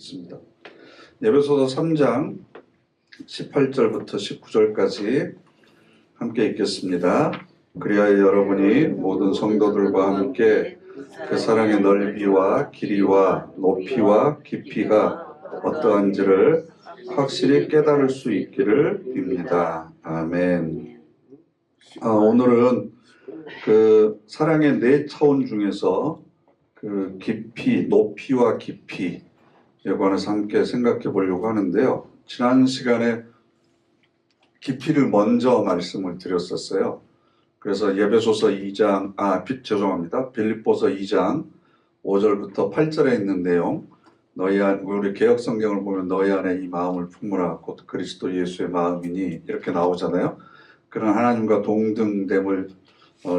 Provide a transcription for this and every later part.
있습니다. 에베소서 3장 18절부터 19절까지 함께 읽겠습니다. 그리하여 여러분이 모든 성도들과 함께 그 사랑의 넓이와 길이와 높이와 깊이가 어떠한지를 확실히 깨달을 수 있기를 빕니다. 아멘. 오늘은 그 사랑의 네 차원 중에서 그 깊이, 높이와 깊이에 관해서 함께 생각해 보려고 하는데요. 지난 시간에 깊이를 먼저 말씀을 드렸었어요. 그래서 예배소서 2장, 빌립보서 2장 5절부터 8절에 있는 내용, 우리 개혁성경을 보면 너희 안에 이 마음을 품으라 곧 그리스도 예수의 마음이니 이렇게 나오잖아요. 그런 하나님과 동등됨을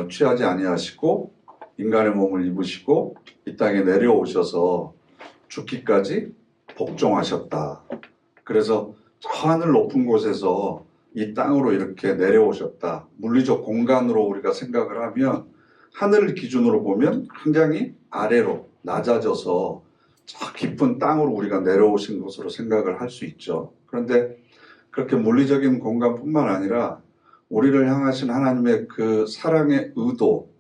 취하지 아니하시고 인간의 몸을 입으시고 이 땅에 내려오셔서 죽기까지 복종하셨다. 그래서 저 하늘 높은 곳에서 이 땅으로 이렇게 내려오셨다. 물리적 공간으로 우리가 생각을 하면 하늘을 기준으로 보면 굉장히 아래로 낮아져서 저 깊은 땅으로 우리가 내려오신 것으로 생각을 할 수 있죠. 그런데 그렇게 물리적인 공간뿐만 아니라 우리를 향하신 하나님의 그 사랑의 의도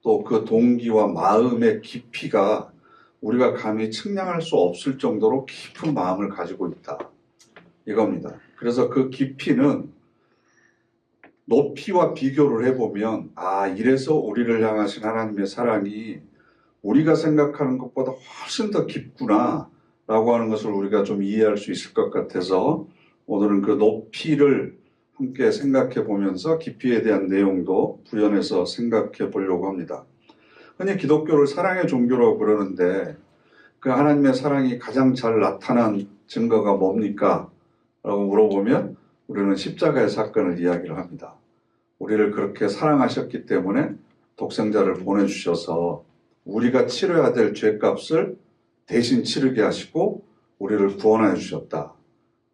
또 그 동기와 마음의 깊이가 우리가 감히 측량할 수 없을 정도로 깊은 마음을 가지고 있다. 이겁니다. 그래서 그 깊이는 높이와 비교를 해보면 이래서 우리를 향하신 하나님의 사랑이 우리가 생각하는 것보다 훨씬 더 깊구나 라고 하는 것을 우리가 좀 이해할 수 있을 것 같아서 오늘은 그 높이를 함께 생각해 보면서 깊이에 대한 내용도 부연해서 생각해 보려고 합니다. 흔히 기독교를 사랑의 종교라고 그러는데 그 하나님의 사랑이 가장 잘 나타난 증거가 뭡니까? 라고 물어보면 우리는 십자가의 사건을 이야기를 합니다. 우리를 그렇게 사랑하셨기 때문에 독생자를 보내주셔서 우리가 치러야 될 죄값을 대신 치르게 하시고 우리를 구원하여 주셨다.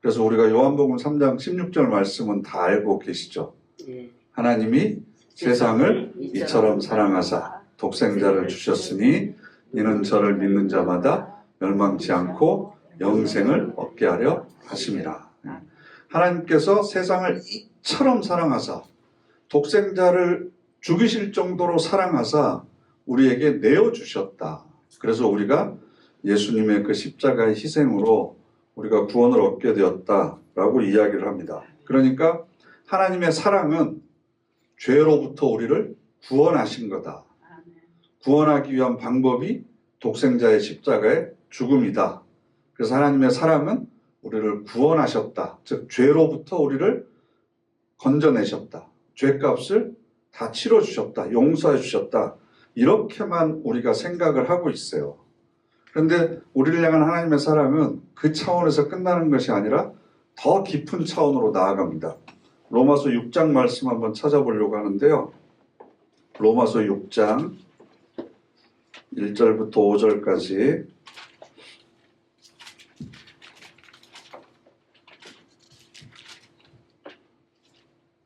그래서 우리가 요한복음 3장 16절 말씀은 다 알고 계시죠. 하나님이 세상을 이처럼 사랑하사 독생자를 주셨으니 이는 저를 믿는 자마다 멸망치 않고 영생을 얻게 하려 하심이라. 하나님께서 세상을 이처럼 사랑하사 독생자를 죽이실 정도로 사랑하사 우리에게 내어주셨다. 그래서 우리가 예수님의 그 십자가의 희생으로 우리가 구원을 얻게 되었다라고 이야기를 합니다. 그러니까 하나님의 사랑은 죄로부터 우리를 구원하신 거다. 구원하기 위한 방법이 독생자의 십자가의 죽음이다. 그래서 하나님의 사랑은 우리를 구원하셨다. 즉 죄로부터 우리를 건져내셨다. 죄값을 다 치러주셨다. 용서해 주셨다. 이렇게만 우리가 생각을 하고 있어요. 그런데 우리를 향한 하나님의 사랑은 그 차원에서 끝나는 것이 아니라 더 깊은 차원으로 나아갑니다. 로마서 6장 말씀 한번 찾아보려고 하는데요. 로마서 6장 1절부터 5절까지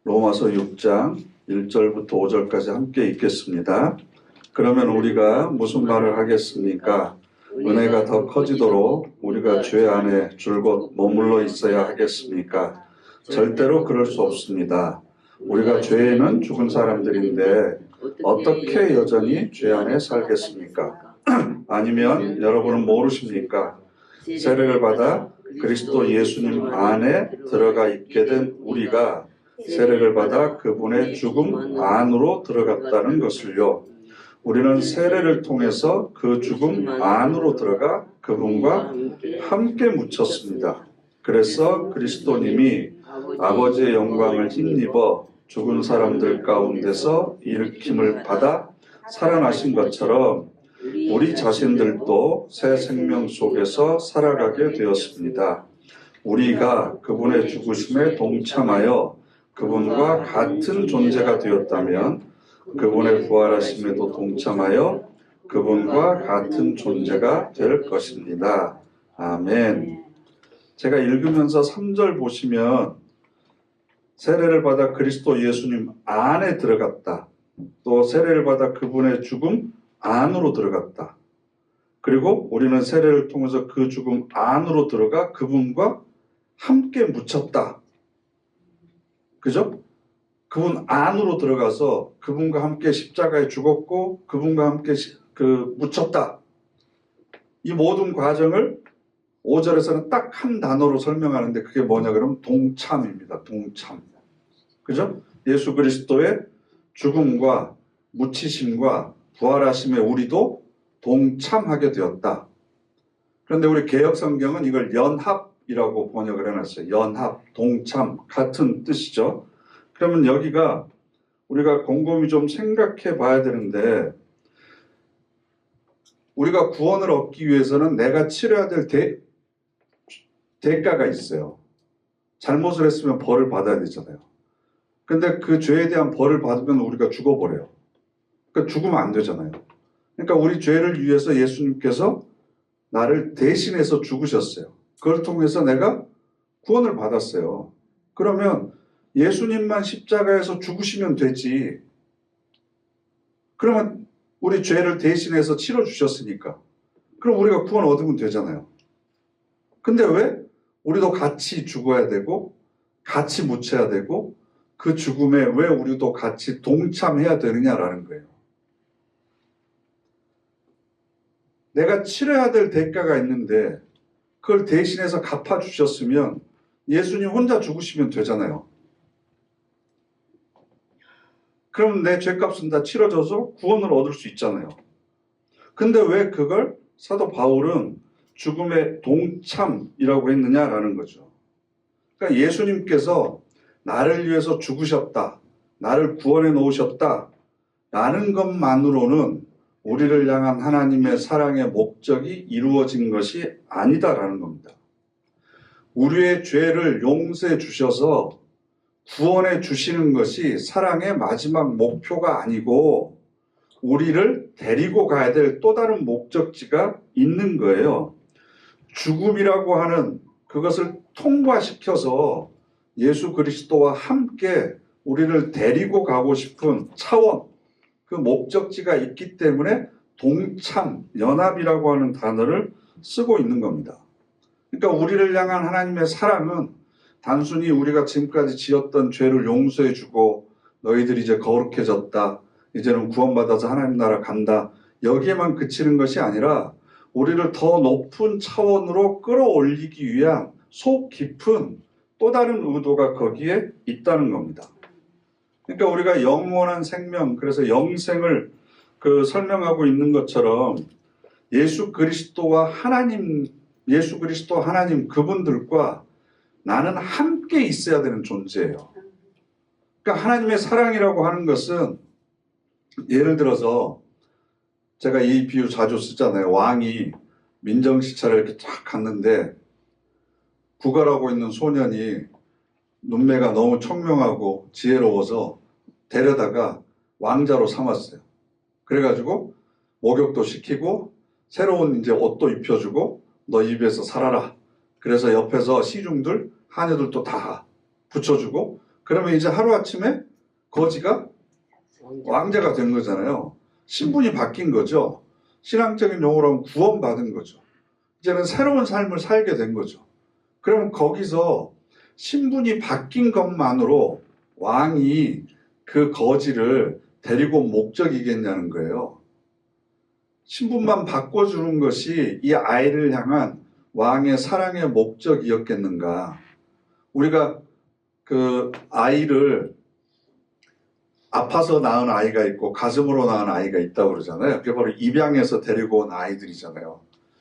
로마서 6장 1절부터 5절까지 함께 읽겠습니다. 그러면 우리가 무슨 말을 하겠습니까? 은혜가 더 커지도록 우리가 죄 안에 줄곧 머물러 있어야 하겠습니까? 절대로 그럴 수 없습니다. 우리가 죄에는 죽은 사람들인데 어떻게 여전히 죄 안에 살겠습니까? 아니면 여러분은 모르십니까? 세례를 받아 그리스도 예수님 안에 들어가 있게 된 우리가 세례를 받아 그분의 죽음 안으로 들어갔다는 것을요. 우리는 세례를 통해서 그 죽음 안으로 들어가 그분과 함께 묻혔습니다. 그래서 그리스도님이 아버지의 영광을 힘입어 죽은 사람들 가운데서 일으킴을 받아 살아나신 것처럼 우리 자신들도 새 생명 속에서 살아가게 되었습니다. 우리가 그분의 죽으심에 동참하여 그분과 같은 존재가 되었다면 그분의 부활하심에도 동참하여 그분과 같은 존재가 될 것입니다. 아멘. 제가 읽으면서 3절 보시면 세례를 받아 그리스도 예수님 안에 들어갔다. 또 세례를 받아 그분의 죽음 안으로 들어갔다. 그리고 우리는 세례를 통해서 그 죽음 안으로 들어가 그분과 함께 묻혔다. 그죠? 그분 안으로 들어가서 그분과 함께 십자가에 죽었고 그분과 함께 묻혔다. 이 모든 과정을 5절에서는 딱 한 단어로 설명하는데 그게 뭐냐 그러면 동참입니다. 동참. 그죠? 예수 그리스도의 죽음과 묻히심과 부활하심에 우리도 동참하게 되었다. 그런데 우리 개역성경은 이걸 연합이라고 번역을 해놨어요. 연합, 동참, 같은 뜻이죠. 그러면 여기가 우리가 곰곰이 좀 생각해 봐야 되는데 우리가 구원을 얻기 위해서는 내가 치러야 될 대가가 있어요. 잘못을 했으면 벌을 받아야 되잖아요. 근데 그 죄에 대한 벌을 받으면 우리가 죽어버려요. 그러니까 죽으면 안 되잖아요. 그러니까 우리 죄를 위해서 예수님께서 나를 대신해서 죽으셨어요. 그걸 통해서 내가 구원을 받았어요. 그러면 예수님만 십자가에서 죽으시면 되지. 그러면 우리 죄를 대신해서 치러주셨으니까. 그럼 우리가 구원 얻으면 되잖아요. 근데 왜? 우리도 같이 죽어야 되고 같이 묻혀야 되고 그 죽음에 왜 우리도 같이 동참해야 되느냐라는 거예요. 내가 치러야 될 대가가 있는데 그걸 대신해서 갚아주셨으면 예수님 혼자 죽으시면 되잖아요. 그럼 내 죄값은 다 치러져서 구원을 얻을 수 있잖아요. 근데 왜 그걸 사도 바울은 죽음의 동참이라고 했느냐라는 거죠. 그러니까 예수님께서 나를 위해서 죽으셨다, 나를 구원해 놓으셨다 라는 것만으로는 우리를 향한 하나님의 사랑의 목적이 이루어진 것이 아니다라는 겁니다. 우리의 죄를 용서해 주셔서 구원해 주시는 것이 사랑의 마지막 목표가 아니고 우리를 데리고 가야 될 또 다른 목적지가 있는 거예요. 죽음이라고 하는 그것을 통과시켜서 예수 그리스도와 함께 우리를 데리고 가고 싶은 차원, 그 목적지가 있기 때문에 동참, 연합이라고 하는 단어를 쓰고 있는 겁니다. 그러니까 우리를 향한 하나님의 사랑은 단순히 우리가 지금까지 지었던 죄를 용서해주고 너희들이 이제 거룩해졌다, 이제는 구원받아서 하나님 나라 간다, 여기에만 그치는 것이 아니라 우리를 더 높은 차원으로 끌어올리기 위한 속 깊은 또 다른 의도가 거기에 있다는 겁니다. 그러니까 우리가 영원한 생명, 그래서 영생을 설명하고 있는 것처럼 예수 그리스도 하나님 그분들과 나는 함께 있어야 되는 존재예요. 그러니까 하나님의 사랑이라고 하는 것은 예를 들어서 제가 이 비유 자주 쓰잖아요. 왕이 민정시차를 이렇게 쫙 갔는데 구걸하고 있는 소년이 눈매가 너무 청명하고 지혜로워서 데려다가 왕자로 삼았어요. 그래가지고 목욕도 시키고 새로운 이제 옷도 입혀주고 너 입에서 살아라. 그래서 옆에서 시중들, 하녀들도 다 붙여주고 그러면 이제 하루아침에 거지가 왕자가 된 거잖아요. 신분이 바뀐 거죠. 신앙적인 용어로 하면 구원받은 거죠. 이제는 새로운 삶을 살게 된 거죠. 그럼 거기서 신분이 바뀐 것만으로 왕이 그 거지를 데리고 온 목적이겠냐는 거예요. 신분만 바꿔주는 것이 이 아이를 향한 왕의 사랑의 목적이었겠는가. 우리가 그 아이를 아파서 낳은 아이가 있고 가슴으로 낳은 아이가 있다고 그러잖아요. 그게 바로 입양해서 데리고 온 아이들이잖아요.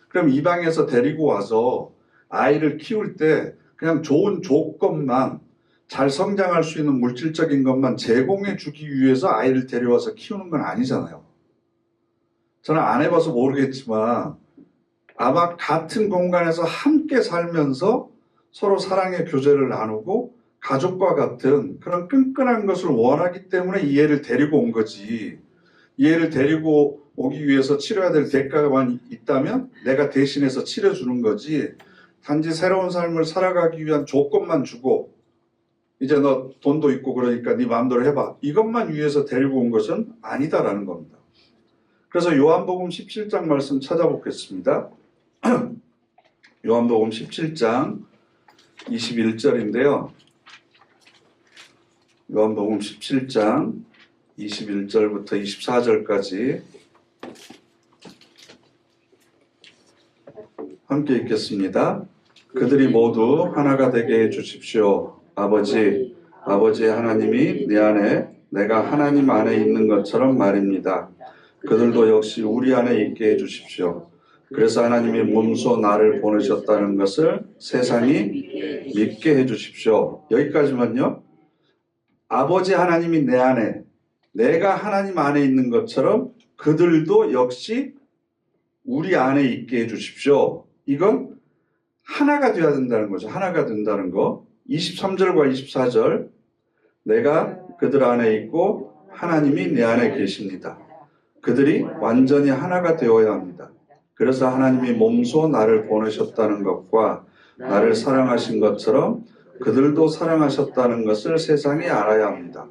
그럼 입양해서 데리고 와서 아이를 키울 때 그냥 좋은 조건만, 잘 성장할 수 있는 물질적인 것만 제공해 주기 위해서 아이를 데려와서 키우는 건 아니잖아요. 저는 안 해봐서 모르겠지만 아마 같은 공간에서 함께 살면서 서로 사랑의 교제를 나누고 가족과 같은 그런 끈끈한 것을 원하기 때문에 이 애를 데리고 온 거지. 이 애를 데리고 오기 위해서 치러야 될 대가만 있다면 내가 대신해서 치러주는 거지. 단지 새로운 삶을 살아가기 위한 조건만 주고 이제 너 돈도 있고 그러니까 네 마음대로 해봐. 이것만 위해서 데리고 온 것은 아니다라는 겁니다. 그래서 요한복음 17장 말씀 찾아보겠습니다. 요한복음 17장 21절인데요. 요한복음 17장 21절부터 24절까지 함께 읽겠습니다. 그들이 모두 하나가 되게 해 주십시오. 아버지 하나님이 내 안에 내가 하나님 안에 있는 것처럼 말입니다. 그들도 역시 우리 안에 있게 해 주십시오. 그래서 하나님이 몸소 나를 보내셨다는 것을 세상이 믿게 해 주십시오. 여기까지만요. 아버지 하나님이 내 안에 내가 하나님 안에 있는 것처럼 그들도 역시 우리 안에 있게 해 주십시오. 이건 하나가 되어야 된다는 거죠. 하나가 된다는 거. 23절과 24절 내가 그들 안에 있고 하나님이 내 안에 계십니다. 그들이 완전히 하나가 되어야 합니다. 그래서 하나님이 몸소 나를 보내셨다는 것과 나를 사랑하신 것처럼 그들도 사랑하셨다는 것을 세상이 알아야 합니다.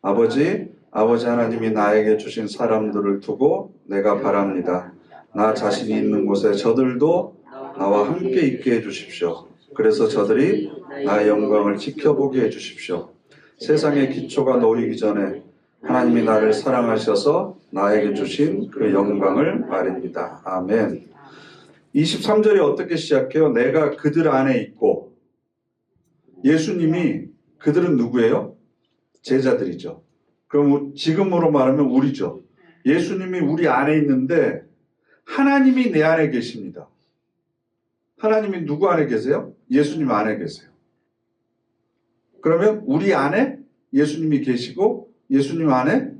아버지 하나님이 나에게 주신 사람들을 두고 내가 바랍니다. 나 자신이 있는 곳에 저들도 나와 함께 있게 해주십시오. 그래서 저들이 나의 영광을 지켜보게 해주십시오. 세상의 기초가 놓이기 전에 하나님이 나를 사랑하셔서 나에게 주신 그 영광을 말입니다. 아멘. 23절이 어떻게 시작해요? 내가 그들 안에 있고, 예수님이 그들은 누구예요? 제자들이죠. 그럼 지금으로 말하면 우리죠. 예수님이 우리 안에 있는데 하나님이 내 안에 계십니다. 하나님이 누구 안에 계세요? 예수님 안에 계세요. 그러면 우리 안에 예수님이 계시고 예수님 안에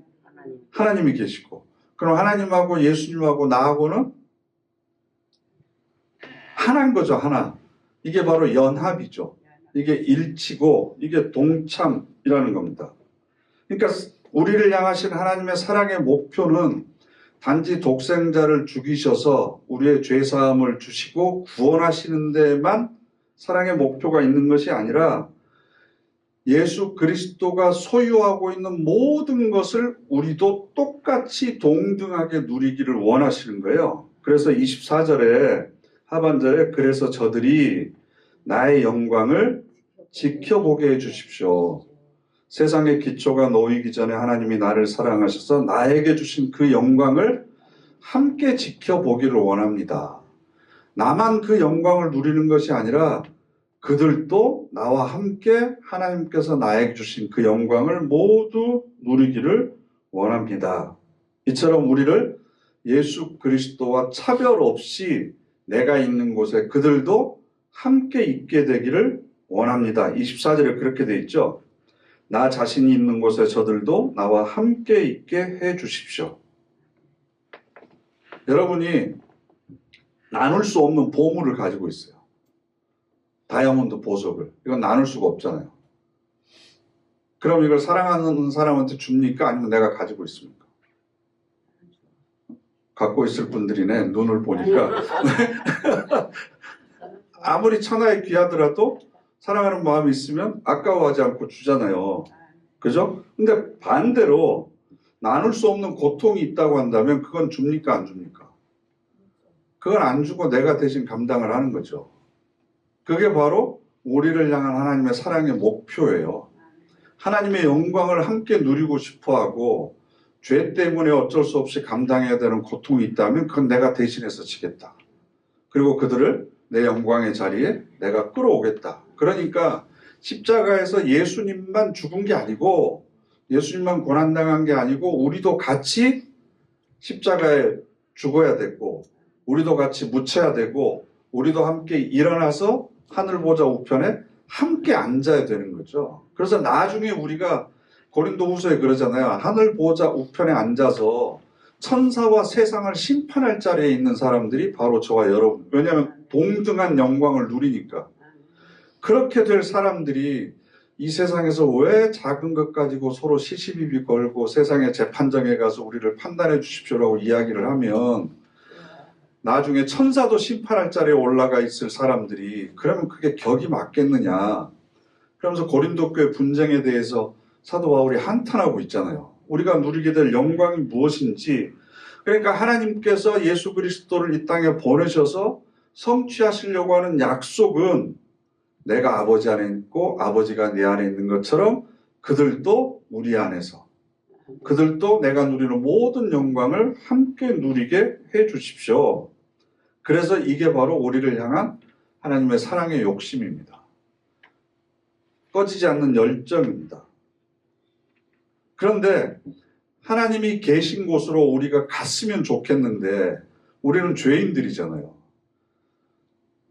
하나님이 계시고, 그럼 하나님하고 예수님하고 나하고는 하나인 거죠. 하나. 이게 바로 연합이죠. 이게 일치고 이게 동참이라는 겁니다. 그러니까 우리를 향하신 하나님의 사랑의 목표는 단지 독생자를 죽이셔서 우리의 죄사함을 주시고 구원하시는 데만 사랑의 목표가 있는 것이 아니라 예수 그리스도가 소유하고 있는 모든 것을 우리도 똑같이 동등하게 누리기를 원하시는 거예요. 그래서 24절에 하반절에 그래서 저들이 나의 영광을 지켜보게 해주십시오. 세상의 기초가 놓이기 전에 하나님이 나를 사랑하셔서 나에게 주신 그 영광을 함께 지켜보기를 원합니다. 나만 그 영광을 누리는 것이 아니라 그들도 나와 함께 하나님께서 나에게 주신 그 영광을 모두 누리기를 원합니다. 이처럼 우리를 예수 그리스도와 차별 없이 내가 있는 곳에 그들도 함께 있게 되기를 원합니다. 24절에 그렇게 돼 있죠. 나 자신이 있는 곳에 저들도 나와 함께 있게 해 주십시오. 여러분이 나눌 수 없는 보물을 가지고 있어요. 다이아몬드 보석을. 이건 나눌 수가 없잖아요. 그럼 이걸 사랑하는 사람한테 줍니까? 아니면 내가 가지고 있습니까? 갖고 있을 분들이네. 눈을 보니까. 아무리 천하에 귀하더라도 사랑하는 마음이 있으면 아까워하지 않고 주잖아요. 그죠? 근데 반대로 나눌 수 없는 고통이 있다고 한다면 그건 줍니까? 안 줍니까? 그건 안 주고 내가 대신 감당을 하는 거죠. 그게 바로 우리를 향한 하나님의 사랑의 목표예요. 하나님의 영광을 함께 누리고 싶어하고 죄 때문에 어쩔 수 없이 감당해야 되는 고통이 있다면 그건 내가 대신해서 지겠다. 그리고 그들을 내 영광의 자리에 내가 끌어오겠다. 그러니까 십자가에서 예수님만 죽은 게 아니고 예수님만 고난당한 게 아니고 우리도 같이 십자가에 죽어야 되고 우리도 같이 묻혀야 되고 우리도 함께 일어나서 하늘보좌 우편에 함께 앉아야 되는 거죠. 그래서 나중에 우리가 고린도후서에 그러잖아요. 하늘보좌 우편에 앉아서 천사와 세상을 심판할 자리에 있는 사람들이 바로 저와 여러분. 왜냐하면 동등한 영광을 누리니까. 그렇게 될 사람들이 이 세상에서 왜 작은 것 가지고 서로 시시비비 걸고 세상의 재판정에 가서 우리를 판단해 주십시오라고 이야기를 하면 나중에 천사도 심판할 자리에 올라가 있을 사람들이 그러면 그게 격이 맞겠느냐. 그러면서 고린도 교회 분쟁에 대해서 사도 바울이 한탄하고 있잖아요. 우리가 누리게 될 영광이 무엇인지 그러니까 하나님께서 예수 그리스도를 이 땅에 보내셔서 성취하시려고 하는 약속은 내가 아버지 안에 있고 아버지가 내 안에 있는 것처럼 그들도 우리 안에서, 그들도 내가 누리는 모든 영광을 함께 누리게 해 주십시오. 그래서 이게 바로 우리를 향한 하나님의 사랑의 욕심입니다. 꺼지지 않는 열정입니다. 그런데 하나님이 계신 곳으로 우리가 갔으면 좋겠는데 우리는 죄인들이잖아요.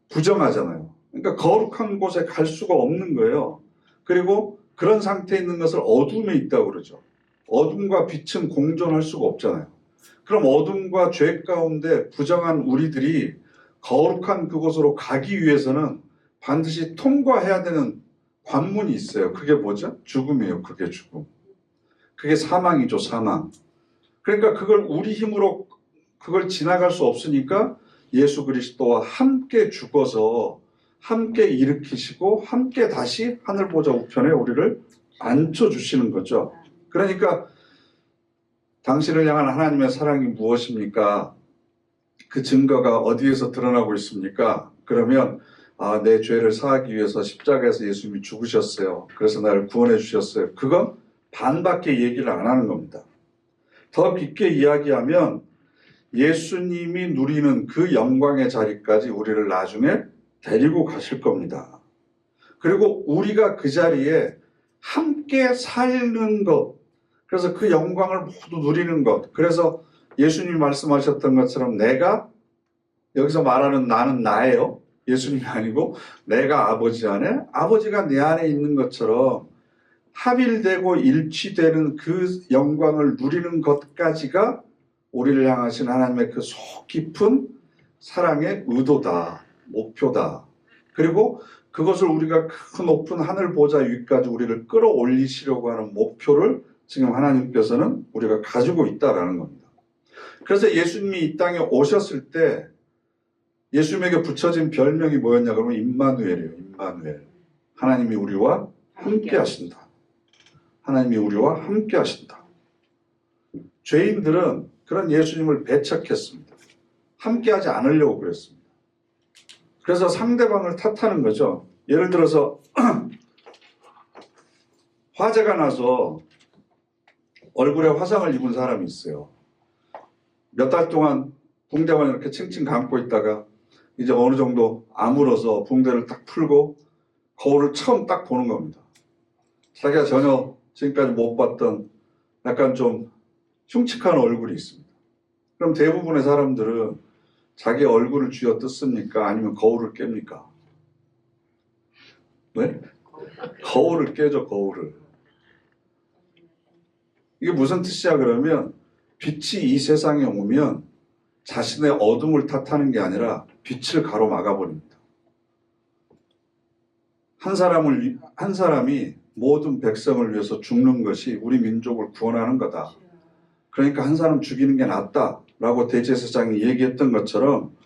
부정하잖아요. 그러니까 거룩한 곳에 갈 수가 없는 거예요. 그리고 그런 상태에 있는 것을 어둠에 있다고 그러죠. 어둠과 빛은 공존할 수가 없잖아요. 그럼 어둠과 죄 가운데 부정한 우리들이 거룩한 그곳으로 가기 위해서는 반드시 통과해야 되는 관문이 있어요. 그게 뭐죠? 죽음이에요. 그게 죽음. 그게 사망이죠. 사망. 그러니까 그걸 우리 힘으로 그걸 지나갈 수 없으니까 예수 그리스도와 함께 죽어서 함께 일으키시고 함께 다시 하늘 보좌 우편에 우리를 앉혀주시는 거죠. 그러니까 당신을 향한 하나님의 사랑이 무엇입니까? 그 증거가 어디에서 드러나고 있습니까? 그러면 내 죄를 사하기 위해서 십자가에서 예수님이 죽으셨어요. 그래서 나를 구원해 주셨어요. 그건 반밖에 얘기를 안 하는 겁니다. 더 깊게 이야기하면 예수님이 누리는 그 영광의 자리까지 우리를 나중에 데리고 가실 겁니다. 그리고 우리가 그 자리에 함께 사는 것, 그래서 그 영광을 모두 누리는 것. 그래서 예수님이 말씀하셨던 것처럼 내가, 여기서 말하는 나는 나예요. 예수님이 아니고 내가 아버지 안에, 아버지가 내 안에 있는 것처럼 합일되고 일치되는 그 영광을 누리는 것까지가 우리를 향하신 하나님의 그 속 깊은 사랑의 의도다, 목표다. 그리고 그것을 우리가 그 높은 하늘 보좌 위까지 우리를 끌어올리시려고 하는 목표를 지금 하나님께서는 우리가 가지고 있다라는 겁니다. 그래서 예수님이 이 땅에 오셨을 때 예수님에게 붙여진 별명이 뭐였냐 그러면 임마누엘이에요. 임마누엘. 하나님이 우리와 함께 하신다. 하나님이 우리와 함께 하신다. 죄인들은 그런 예수님을 배척했습니다. 함께 하지 않으려고 그랬습니다. 그래서 상대방을 탓하는 거죠. 예를 들어서 화재가 나서 얼굴에 화상을 입은 사람이 있어요. 몇 달 동안 붕대만 이렇게 칭칭 감고 있다가 이제 어느 정도 아물어서 붕대를 딱 풀고 거울을 처음 딱 보는 겁니다. 자기가 전혀 지금까지 못 봤던 약간 좀 흉측한 얼굴이 있습니다. 그럼 대부분의 사람들은 자기 얼굴을 쥐어 뜯습니까? 아니면 거울을 깹니까? 네? 거울을 깨죠, 거울을. 이게 무슨 뜻이야 그러면 빛이 이 세상에 오면 자신의 어둠을 탓하는 게 아니라 빛을 가로막아 버립니다. 한 사람이 모든 백성을 위해서 죽는 것이 우리 민족을 구원하는 거다. 그러니까 한 사람 죽이는 게 낫다라고 대제사장이 얘기했던 것처럼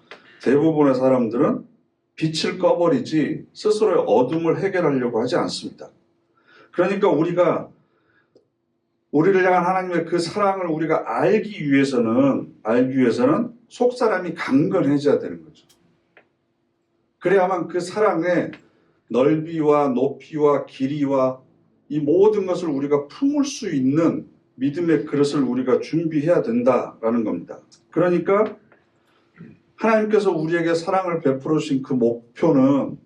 대부분의 사람들은 빛을 꺼버리지 스스로의 어둠을 해결하려고 하지 않습니다. 그러니까 우리를 향한 하나님의 그 사랑을 우리가 알기 위해서는 속사람이 강건해져야 되는 거죠. 그래야만 그 사랑의 넓이와 높이와 길이와 이 모든 것을 우리가 품을 수 있는 믿음의 그릇을 우리가 준비해야 된다라는 겁니다. 그러니까 하나님께서 우리에게 사랑을 베풀어 주신 그 목표는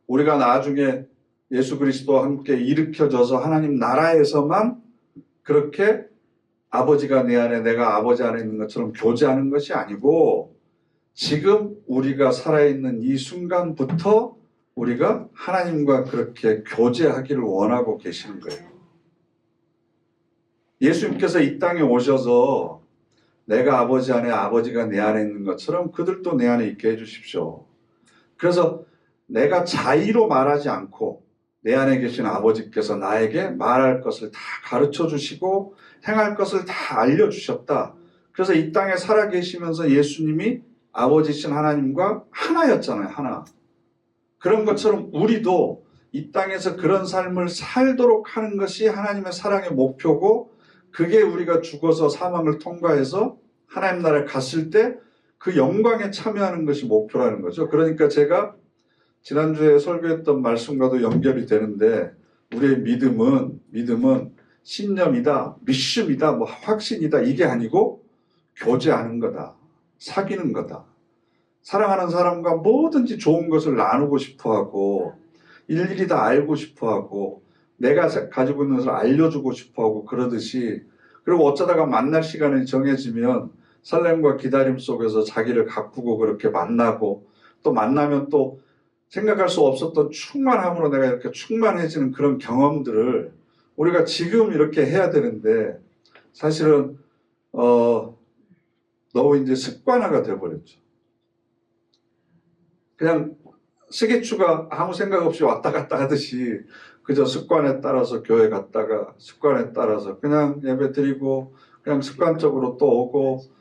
우리가 나중에 예수 그리스도와 함께 일으켜져서 하나님 나라에서만 그렇게 아버지가 내 안에 내가 아버지 안에 있는 것처럼 교제하는 것이 아니고 지금 우리가 살아있는 이 순간부터 우리가 하나님과 그렇게 교제하기를 원하고 계시는 거예요. 예수님께서 이 땅에 오셔서 내가 아버지 안에 아버지가 내 안에 있는 것처럼 그들도 내 안에 있게 해주십시오. 그래서 내가 자의로 말하지 않고 내 안에 계신 아버지께서 나에게 말할 것을 다 가르쳐 주시고 행할 것을 다 알려주셨다. 그래서 이 땅에 살아계시면서 예수님이 아버지신 하나님과 하나였잖아요. 하나. 그런 것처럼 우리도 이 땅에서 그런 삶을 살도록 하는 것이 하나님의 사랑의 목표고 그게 우리가 죽어서 사망을 통과해서 하나님 나라에 갔을 때 그 영광에 참여하는 것이 목표라는 거죠. 그러니까 제가 지난주에 설교했던 말씀과도 연결이 되는데 우리의 믿음은 신념이다, 미심이다, 뭐 확신이다 이게 아니고 교제하는 거다, 사귀는 거다. 사랑하는 사람과 뭐든지 좋은 것을 나누고 싶어하고 일일이 다 알고 싶어하고 내가 가지고 있는 것을 알려주고 싶어하고 그러듯이 그리고 어쩌다가 만날 시간이 정해지면 설렘과 기다림 속에서 자기를 가꾸고 그렇게 만나고 또 만나면 또 생각할 수 없었던 충만함으로 내가 이렇게 충만해지는 그런 경험들을 우리가 지금 이렇게 해야 되는데 사실은 너무 이제 습관화가 돼버렸죠. 그냥 스케치가 아무 생각 없이 왔다 갔다 하듯이 그저 습관에 따라서 교회 갔다가 습관에 따라서 그냥 예배 드리고 그냥 습관적으로 또 오고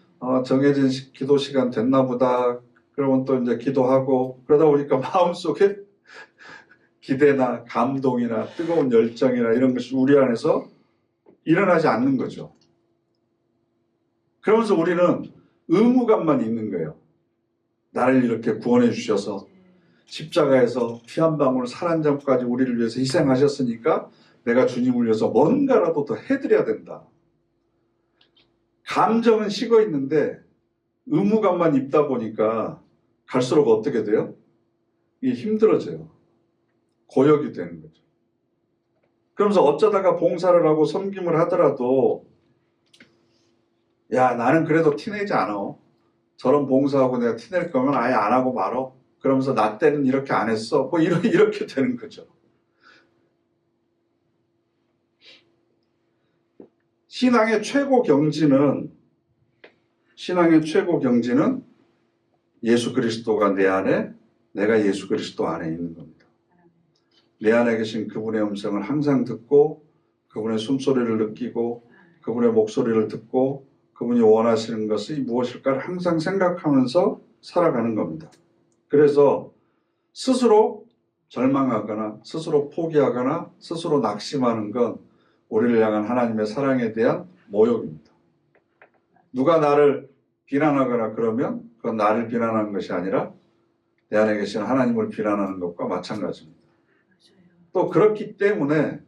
정해진 기도 시간 됐나 보다. 그러면 또 이제 기도하고 그러다 보니까 마음속에 기대나 감동이나 뜨거운 열정이나 이런 것이 우리 안에서 일어나지 않는 거죠. 그러면서 우리는 의무감만 있는 거예요. 나를 이렇게 구원해 주셔서 십자가에서 피 한 방울 살 한 점까지 우리를 위해서 희생하셨으니까 내가 주님을 위해서 뭔가라도 더 해드려야 된다. 감정은 식어 있는데 의무감만 입다 보니까 갈수록 어떻게 돼요? 이게 힘들어져요. 고역이 되는 거죠. 그러면서 어쩌다가 봉사를 하고 섬김을 하더라도 야 나는 그래도 티내지 않아. 저런 봉사하고 내가 티낼 거면 아예 안 하고 말어. 그러면서 나 때는 이렇게 안 했어. 뭐 이렇게 되는 거죠. 신앙의 최고 경지는 예수 그리스도가 내 안에, 내가 예수 그리스도 안에 있는 겁니다. 내 안에 계신 그분의 음성을 항상 듣고 그분의 숨소리를 느끼고 그분의 목소리를 듣고 그분이 원하시는 것이 무엇일까를 항상 생각하면서 살아가는 겁니다. 그래서 스스로 절망하거나 스스로 포기하거나 스스로 낙심하는 건 우리를 향한 하나님의 사랑에 대한 모욕입니다. 누가 나를 비난하거나 그러면 그건 나를 비난하는 것이 아니라 내 안에 계신 하나님을 비난하는 것과 마찬가지입니다. 또 그렇기 때문에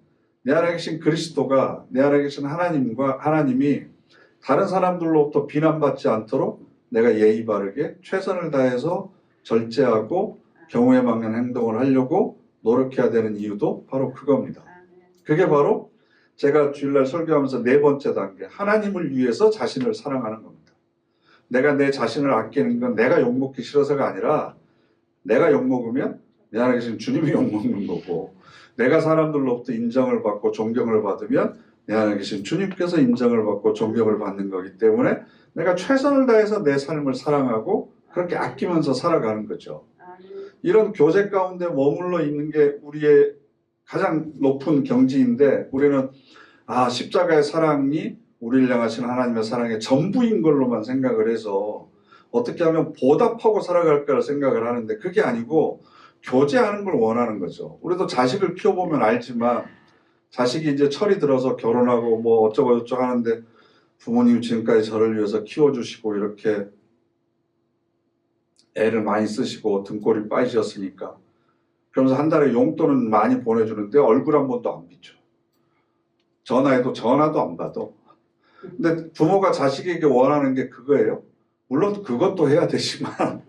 내 안에 계신 그리스도가 내 안에 계신 하나님이 다른 사람들로부터 비난받지 않도록 내가 예의 바르게 최선을 다해서 절제하고 경우에 맞는 행동을 하려고 노력해야 되는 이유도 바로 그겁니다. 그게 바로 제가 주일날 설교하면서 네 번째 단계, 하나님을 위해서 자신을 사랑하는 겁니다. 내가 내 자신을 아끼는 건 내가 욕먹기 싫어서가 아니라 내가 욕먹으면 내 안에 계신 주님이 욕먹는 거고 내가 사람들로부터 인정을 받고 존경을 받으면 내 안에 계신 주님께서 인정을 받고 존경을 받는 거기 때문에 내가 최선을 다해서 내 삶을 사랑하고 그렇게 아끼면서 살아가는 거죠. 이런 교제 가운데 머물러 있는 게 우리의 가장 높은 경지인데 우리는 십자가의 사랑이 우리를 향하신 하나님의 사랑의 전부인 걸로만 생각을 해서 어떻게 하면 보답하고 살아갈까를 생각을 하는데 그게 아니고 교제하는 걸 원하는 거죠. 우리도 자식을 키워보면 알지만 자식이 이제 철이 들어서 결혼하고 뭐 어쩌고 저쩌고 하는데 부모님이 지금까지 저를 위해서 키워주시고 이렇게 애를 많이 쓰시고 등골이 빠지셨으니까 그러면서 한 달에 용돈은 많이 보내주는데 얼굴 한 번도 안 비춰. 전화해도 전화도 안 받아. 근데 부모가 자식에게 원하는 게 그거예요. 물론 그것도 해야 되지만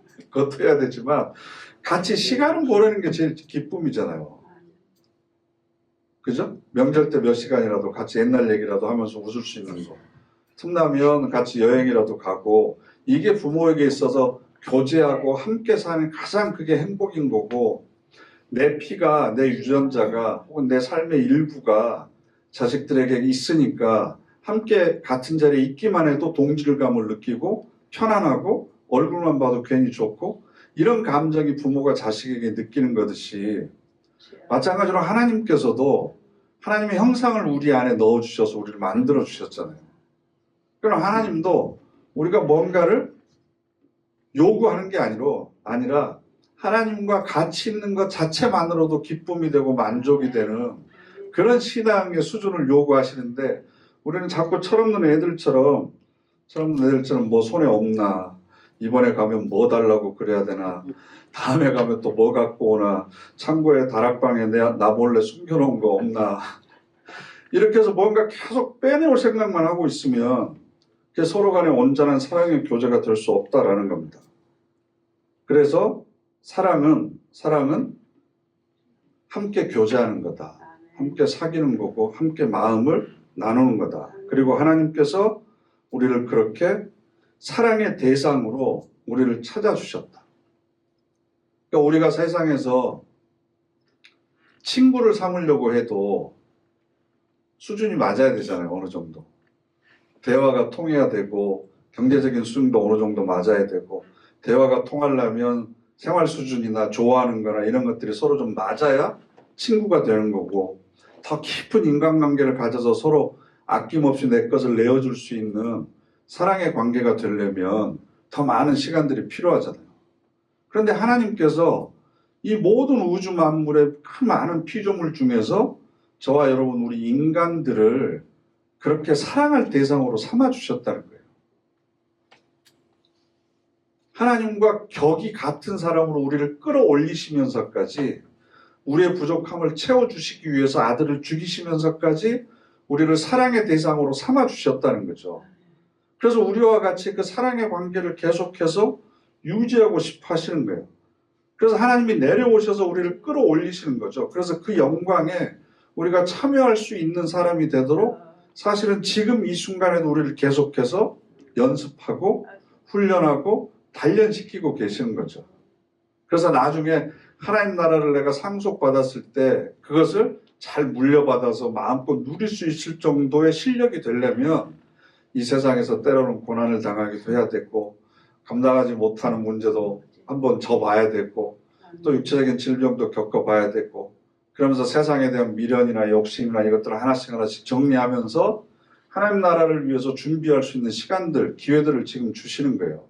같이 시간을 보내는 게 제일 기쁨이잖아요. 그죠? 명절 때 몇 시간이라도 같이 옛날 얘기라도 하면서 웃을 수 있는 거. 틈나면 같이 여행이라도 가고 이게 부모에게 있어서 교제하고 함께 사는 가장 그게 행복인 거고 내 피가 내 유전자가 혹은 내 삶의 일부가 자식들에게 있으니까 함께 같은 자리에 있기만 해도 동질감을 느끼고 편안하고 얼굴만 봐도 괜히 좋고 이런 감정이 부모가 자식에게 느끼는 것이 마찬가지로 하나님께서도 하나님의 형상을 우리 안에 넣어주셔서 우리를 만들어 주셨잖아요. 그럼 하나님도 우리가 뭔가를 요구하는 게 아니라 하나님과 같이 있는 것 자체만으로도 기쁨이 되고 만족이 되는 그런 신앙의 수준을 요구하시는데 우리는 자꾸 철없는 애들처럼 사람들처럼 뭐 손에 없나, 이번에 가면 뭐 달라고 그래야 되나, 다음에 가면 또 뭐 갖고 오나, 창고에 다락방에 나 몰래 숨겨놓은 거 없나, 이렇게 해서 뭔가 계속 빼내올 생각만 하고 있으면 그게 서로 간에 온전한 사랑의 교제가 될 수 없다라는 겁니다. 그래서 사랑은 함께 교제하는 거다. 함께 사귀는 거고 함께 마음을 나누는 거다. 그리고 하나님께서 우리를 그렇게 사랑의 대상으로 우리를 찾아주셨다. 그러니까 우리가 세상에서 친구를 삼으려고 해도 수준이 맞아야 되잖아요. 어느 정도. 대화가 통해야 되고 경제적인 수준도 어느 정도 맞아야 되고 대화가 통하려면 생활 수준이나 좋아하는 거나 이런 것들이 서로 좀 맞아야 친구가 되는 거고 더 깊은 인간관계를 가져서 서로 아낌없이 내 것을 내어줄 수 있는 사랑의 관계가 되려면 더 많은 시간들이 필요하잖아요. 그런데 하나님께서 이 모든 우주 만물의 그 많은 피조물 중에서 저와 여러분 우리 인간들을 그렇게 사랑할 대상으로 삼아주셨다는 거예요. 하나님과 격이 같은 사람으로 우리를 끌어올리시면서까지 우리의 부족함을 채워주시기 위해서 아들을 죽이시면서까지 우리를 사랑의 대상으로 삼아주셨다는 거죠. 그래서 우리와 같이 그 사랑의 관계를 계속해서 유지하고 싶어 하시는 거예요. 그래서 하나님이 내려오셔서 우리를 끌어올리시는 거죠. 그래서 그 영광에 우리가 참여할 수 있는 사람이 되도록 사실은 지금 이 순간에도 우리를 계속해서 연습하고 훈련하고 단련시키고 계시는 거죠. 그래서 나중에 하나님 나라를 내가 상속받았을 때 그것을 잘 물려받아서 마음껏 누릴 수 있을 정도의 실력이 되려면 이 세상에서 때로는 고난을 당하기도 해야 되고 감당하지 못하는 문제도 한번 져봐야 되고 또 육체적인 질병도 겪어봐야 되고 그러면서 세상에 대한 미련이나 욕심이나 이것들을 하나씩 정리하면서 하나님 나라를 위해서 준비할 수 있는 시간들, 기회들을 지금 주시는 거예요.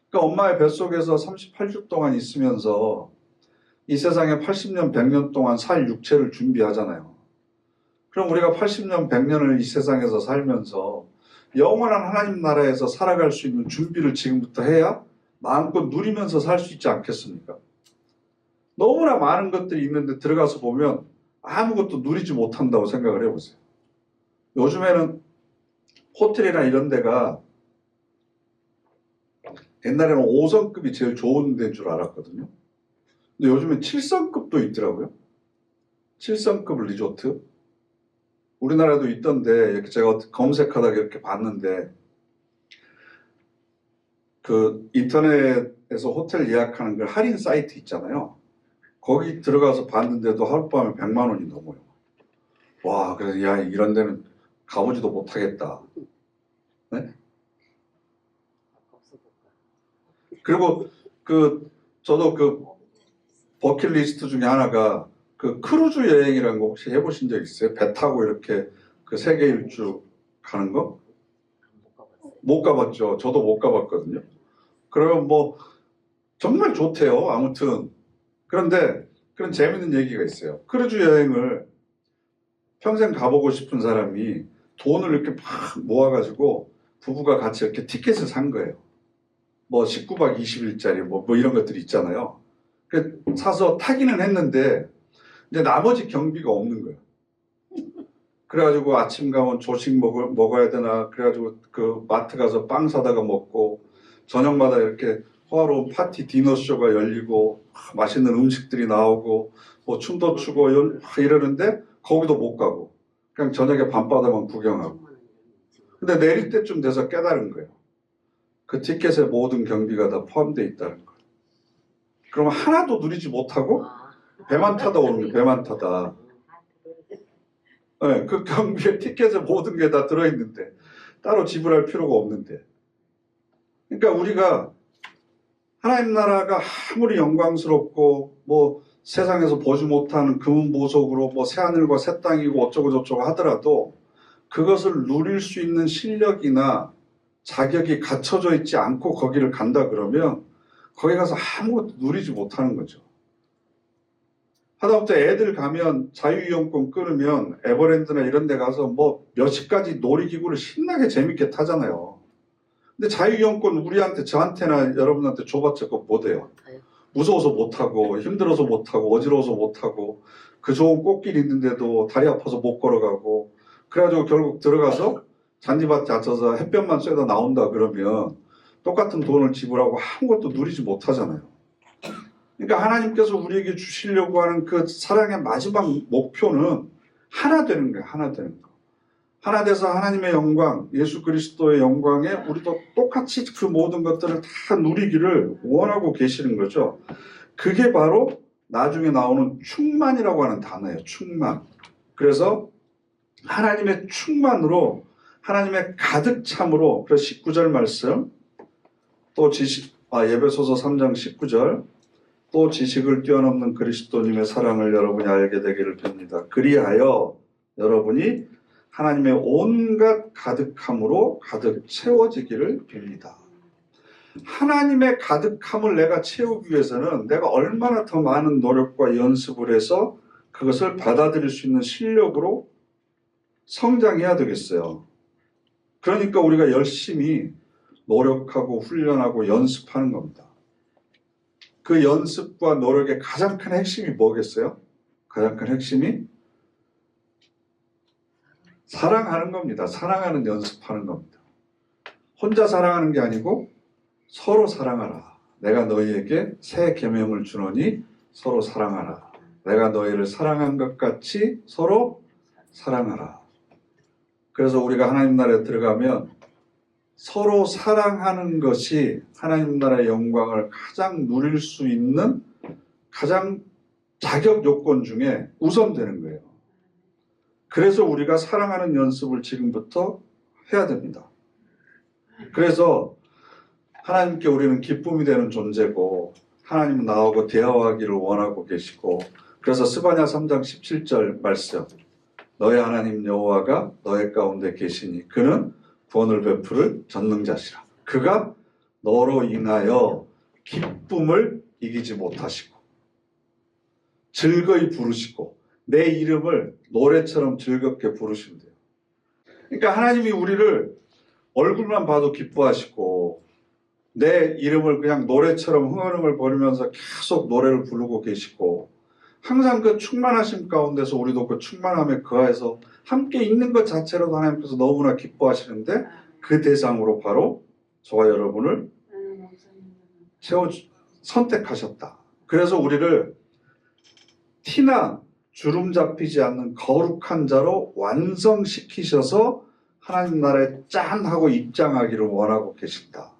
그러니까 엄마의 뱃속에서 38주 동안 있으면서 이 세상에 80년, 100년 동안 살 육체를 준비하잖아요. 그럼 우리가 80년, 100년을 이 세상에서 살면서 영원한 하나님 나라에서 살아갈 수 있는 준비를 지금부터 해야 마음껏 누리면서 살 수 있지 않겠습니까? 너무나 많은 것들이 있는데 들어가서 보면 아무것도 누리지 못한다고 생각을 해보세요. 요즘에는 호텔이나 이런 데가 옛날에는 5성급이 제일 좋은 데인 줄 알았거든요. 근데 요즘엔 7성급도 있더라고요. 7성급 리조트. 우리나라도 있던데 이렇게 제가 검색하다가 이렇게 봤는데 그 인터넷에서 호텔 예약하는 그 할인 사이트 있잖아요. 거기 들어가서 봤는데도 하룻밤에 100만 원이 넘어요. 와, 그래서 야 이런 데는 가보지도 못하겠다. 네? 그리고 저도 그 버킷리스트 중에 하나가 그 크루즈 여행이라는 거 혹시 해보신 적 있어요? 배 타고 이렇게 그 세계 일주 가는 거? 못 가봤죠. 저도 못 가봤거든요. 그러면 뭐 정말 좋대요. 아무튼 그런데 그런 재밌는 얘기가 있어요. 크루즈 여행을 평생 가보고 싶은 사람이 돈을 이렇게 막 모아가지고 부부가 같이 이렇게 티켓을 산 거예요. 뭐 19박 20일짜리 뭐 이런 것들이 있잖아요. 그 사서 타기는 했는데 이제 나머지 경비가 없는 거예요. 그래가지고 아침 가면 조식 먹어야 되나 그래가지고 그 마트 가서 빵 사다가 먹고 저녁마다 이렇게 호화로운 파티 디너쇼가 열리고 맛있는 음식들이 나오고 뭐 춤도 추고 이러는데 거기도 못 가고 그냥 저녁에 밤바다만 구경하고 근데 내릴 때쯤 돼서 깨달은 거예요. 그 티켓에 모든 경비가 다 포함되어 있다는 거예요. 그러면 하나도 누리지 못하고 배만 타다 오는 거예요. 배만 타다. 네, 그 경비에 티켓에 모든 게 다 들어있는데 따로 지불할 필요가 없는데 그러니까 우리가 하나님 나라가 아무리 영광스럽고 뭐 세상에서 보지 못하는 금은 보석으로 뭐 새하늘과 새 땅이고 어쩌고 저쩌고 하더라도 그것을 누릴 수 있는 실력이나 자격이 갖춰져 있지 않고 거기를 간다 그러면 거기 가서 아무것도 누리지 못하는 거죠. 하다못해 애들 가면 자유이용권 끊으면 에버랜드나 이런 데 가서 뭐 몇십 가지 놀이기구를 신나게 재밌게 타잖아요. 근데 자유이용권 우리한테, 저한테나 여러분한테 줘봤자 그거 못 해요. 무서워서 못하고, 힘들어서 못하고, 어지러워서 못하고, 그 좋은 꽃길 있는데도 다리 아파서 못 걸어가고, 그래가지고 결국 들어가서 잔디밭에 앉아서 햇볕만 쐬다 나온다 그러면 똑같은 돈을 지불하고 아무것도 누리지 못하잖아요. 그러니까 하나님께서 우리에게 주시려고 하는 그 사랑의 마지막 목표는 하나 되는 거예요. 하나 되는 거. 하나 돼서 하나님의 영광, 예수 그리스도의 영광에 우리도 똑같이 그 모든 것들을 다 누리기를 원하고 계시는 거죠. 그게 바로 나중에 나오는 충만이라고 하는 단어예요. 충만. 그래서 하나님의 충만으로, 하나님의 가득 참으로, 그래서 19절 말씀, 또 예배소서 3장 19절, 또 지식을 뛰어넘는 그리스도님의 사랑을 여러분이 알게 되기를 빕니다. 그리하여 여러분이 하나님의 온갖 가득함으로 가득 채워지기를 빕니다. 하나님의 가득함을 내가 채우기 위해서는 내가 얼마나 더 많은 노력과 연습을 해서 그것을 받아들일 수 있는 실력으로 성장해야 되겠어요. 그러니까 우리가 열심히 노력하고 훈련하고 연습하는 겁니다. 그 연습과 노력의 가장 큰 핵심이 뭐겠어요? 가장 큰 핵심이 사랑하는 겁니다. 사랑하는 연습하는 겁니다. 혼자 사랑하는 게 아니고 서로 사랑하라. 내가 너희에게 새 계명을 주노니 서로 사랑하라. 내가 너희를 사랑한 것 같이 서로 사랑하라. 그래서 우리가 하나님 나라에 들어가면 서로 사랑하는 것이 하나님 나라의 영광을 가장 누릴 수 있는 가장 자격 요건 중에 우선되는 거예요. 그래서 우리가 사랑하는 연습을 지금부터 해야 됩니다. 그래서 하나님께 우리는 기쁨이 되는 존재고 하나님은 나하고 대화하기를 원하고 계시고, 그래서 스바냐 3장 17절 말씀, 너의 하나님 여호와가 너의 가운데 계시니 그는 구원을 베풀을 전능자시라. 그가 너로 인하여 기쁨을 이기지 못하시고 즐거이 부르시고 내 이름을 노래처럼 즐겁게 부르신대요. 그러니까 하나님이 우리를 얼굴만 봐도 기뻐하시고 내 이름을 그냥 노래처럼 흥얼흥얼 거리면서 계속 노래를 부르고 계시고, 항상 그 충만하심 가운데서 우리도 그 충만함에 거해서 함께 있는 것 자체로도 하나님께서 너무나 기뻐하시는데, 그 대상으로 바로 저와 여러분을 선택하셨다. 그래서 우리를 티나 주름 잡히지 않는 거룩한 자로 완성시키셔서 하나님 나라에 짠 하고 입장하기를 원하고 계신다.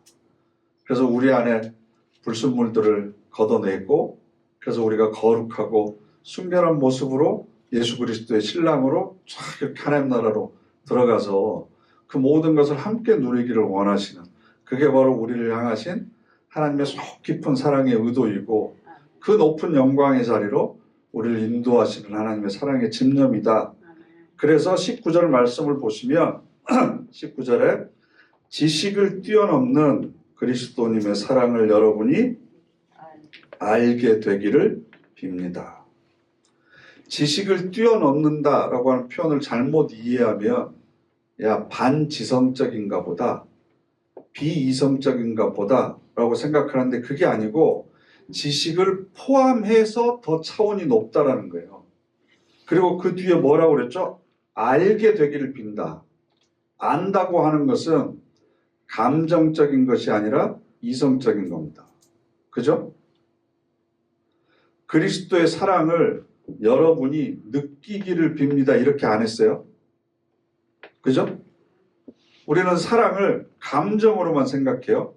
그래서 우리 안에 불순물들을 걷어내고, 그래서 우리가 거룩하고 순결한 모습으로 예수 그리스도의 신랑으로 쫙 이렇게 하나님 나라로 들어가서 그 모든 것을 함께 누리기를 원하시는, 그게 바로 우리를 향하신 하나님의 속 깊은 사랑의 의도이고, 그 높은 영광의 자리로 우리를 인도하시는 하나님의 사랑의 집념이다. 그래서 19절 말씀을 보시면 19절에 지식을 뛰어넘는 그리스도님의 사랑을 여러분이 알게 되기를 빕니다. 지식을 뛰어넘는다라고 하는 표현을 잘못 이해하면 야 반지성적인가 보다, 비이성적인가 보다 라고 생각하는데, 그게 아니고 지식을 포함해서 더 차원이 높다라는 거예요. 그리고 그 뒤에 뭐라고 그랬죠? 알게 되기를 빈다. 안다고 하는 것은 감정적인 것이 아니라 이성적인 겁니다. 그죠? 그리스도의 사랑을 여러분이 느끼기를 빕니다. 이렇게 안 했어요? 그죠? 우리는 사랑을 감정으로만 생각해요.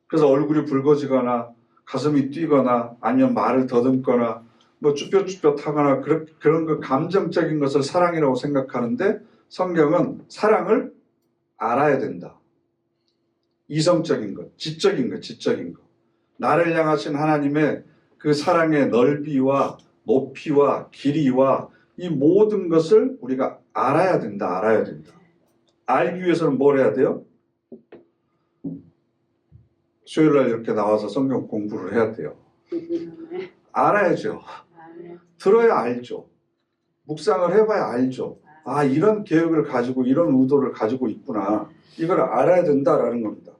그래서 얼굴이 붉어지거나 가슴이 뛰거나 아니면 말을 더듬거나 뭐 쭈뼛쭈뼛하거나 그런 그 감정적인 것을 사랑이라고 생각하는데, 성경은 사랑을 알아야 된다. 이성적인 것, 지적인 것, 지적인 것. 나를 향하신 하나님의 그 사랑의 넓이와 높이와 길이와 이 모든 것을 우리가 알아야 된다. 알아야 된다. 알기 위해서는 뭘 해야 돼요? 수요일날 이렇게 나와서 성경 공부를 해야 돼요. 알아야죠. 들어야 알죠. 묵상을 해봐야 알죠. 아, 이런 계획을 가지고 이런 의도를 가지고 있구나. 이걸 알아야 된다라는 겁니다.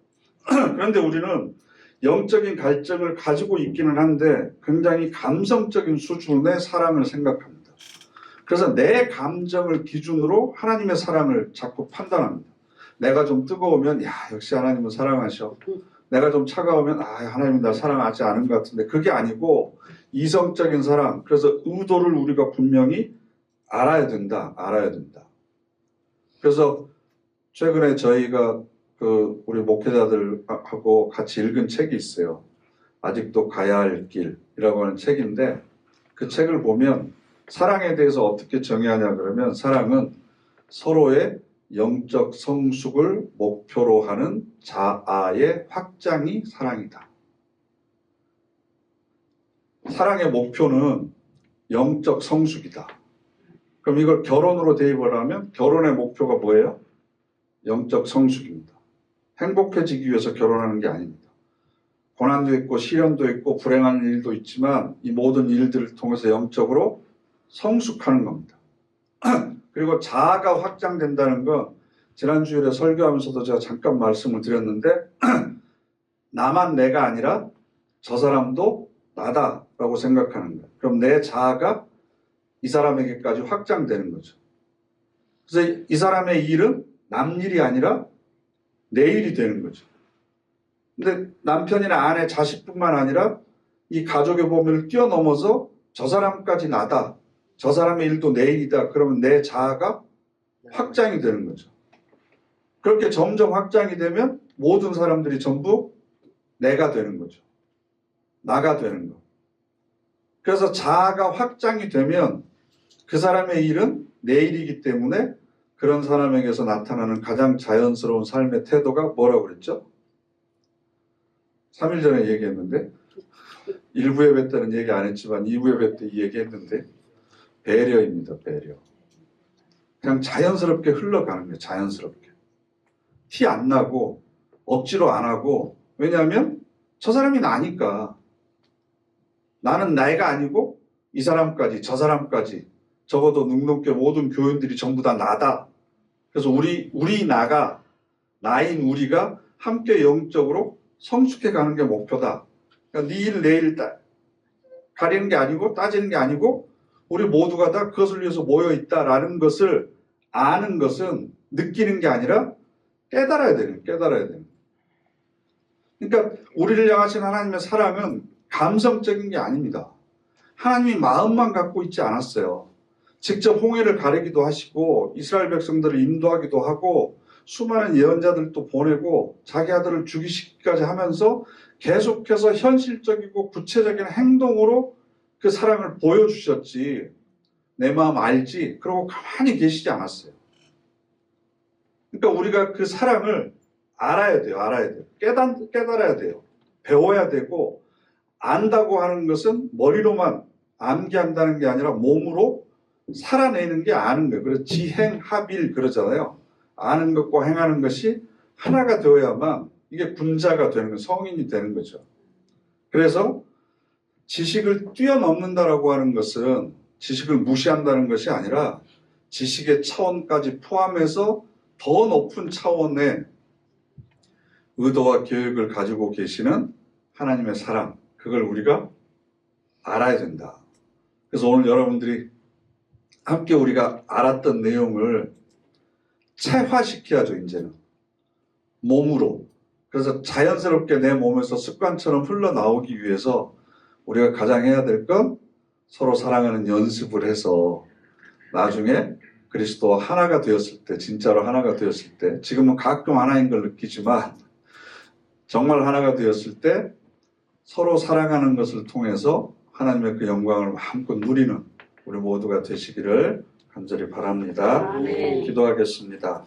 그런데 우리는 영적인 갈증을 가지고 있기는 한데 굉장히 감성적인 수준의 사랑을 생각합니다. 그래서 내 감정을 기준으로 하나님의 사랑을 자꾸 판단합니다. 내가 좀 뜨거우면 야, 역시 하나님은 사랑하셔. 내가 좀 차가우면 아, 하나님은 나 사랑하지 않은 것 같은데, 그게 아니고 이성적인 사랑. 그래서 의도를 우리가 분명히 알아야 된다. 그래서 최근에 저희가 우리 목회자들하고 같이 읽은 책이 있어요. 아직도 가야 할 길이라고 하는 책인데, 그 책을 보면 사랑에 대해서 어떻게 정의하냐 그러면, 사랑은 서로의 영적 성숙을 목표로 하는 자아의 확장이 사랑이다. 사랑의 목표는 영적 성숙이다. 그럼 이걸 결혼으로 대입을 하면 결혼의 목표가 뭐예요? 영적 성숙입니다. 행복해지기 위해서 결혼하는 게 아닙니다. 고난도 있고 시련도 있고 불행한 일도 있지만 이 모든 일들을 통해서 영적으로 성숙하는 겁니다. 그리고 자아가 확장된다는 건 지난 주일에 설교하면서도 제가 잠깐 말씀을 드렸는데, 나만 내가 아니라 저 사람도 나다라고 생각하는 거예요. 그럼 내 자아가 이 사람에게까지 확장되는 거죠. 그래서 이 사람의 일은 남 일이 아니라 내 일이 되는 거죠. 근데 남편이나 아내, 자식뿐만 아니라 이 가족의 범위를 뛰어넘어서 저 사람까지 나다, 저 사람의 일도 내 일이다. 그러면 내 자아가 확장이 되는 거죠. 그렇게 점점 확장이 되면 모든 사람들이 전부 내가 되는 거죠. 나가 되는 거. 그래서 자아가 확장이 되면 그 사람의 일은 내 일이기 때문에 그런 사람에게서 나타나는 가장 자연스러운 삶의 태도가 뭐라고 그랬죠? 3일 전에 얘기했는데, 1부 예배 때는 얘기 안 했지만 2부 예배 때 얘기했는데, 배려입니다. 배려. 그냥 자연스럽게 흘러가는 거예요. 자연스럽게. 티 안 나고 억지로 안 하고. 왜냐하면 저 사람이 나니까. 나는 나이가 아니고 이 사람까지, 저 사람까지, 적어도 눅눅게 모든 교인들이 전부 다 나다. 그래서 우리 나가, 나인 우리가 함께 영적으로 성숙해 가는 게 목표다. 그러니까 네 일, 내 일 가리는 게 아니고 따지는 게 아니고 우리 모두가 다 그것을 위해서 모여 있다라는 것을 아는 것은 느끼는 게 아니라 깨달아야 되는. 그러니까 우리를 향하신 하나님의 사랑은 감성적인 게 아닙니다. 하나님이 마음만 갖고 있지 않았어요. 직접 홍해를 가르기도 하시고 이스라엘 백성들을 인도하기도 하고 수많은 예언자들도 보내고 자기 아들을 죽이시기까지 하면서 계속해서 현실적이고 구체적인 행동으로 그 사랑을 보여주셨지, 내 마음 알지? 그러고 가만히 계시지 않았어요. 그러니까 우리가 그 사랑을 알아야 돼요. 깨달아야 돼요. 배워야 되고, 안다고 하는 것은 머리로만 암기한다는 게 아니라 몸으로 살아내는 게 아는 거예요. 그래서 지행합일 그러잖아요. 아는 것과 행하는 것이 하나가 되어야만 이게 군자가 되는 거예요. 성인이 되는 거죠. 그래서 지식을 뛰어넘는다라고 하는 것은 지식을 무시한다는 것이 아니라 지식의 차원까지 포함해서 더 높은 차원의 의도와 계획을 가지고 계시는 하나님의 사랑, 그걸 우리가 알아야 된다. 그래서 오늘 여러분들이 함께 우리가 알았던 내용을 체화시켜야죠. 이제는 몸으로. 그래서 자연스럽게 내 몸에서 습관처럼 흘러나오기 위해서 우리가 가장 해야 될 건 서로 사랑하는 연습을 해서 나중에 그리스도와 하나가 되었을 때, 진짜로 하나가 되었을 때, 지금은 가끔 하나인 걸 느끼지만 정말 하나가 되었을 때 서로 사랑하는 것을 통해서 하나님의 그 영광을 마음껏 누리는 우리 모두가 되시기를 간절히 바랍니다. 아멘. 기도하겠습니다.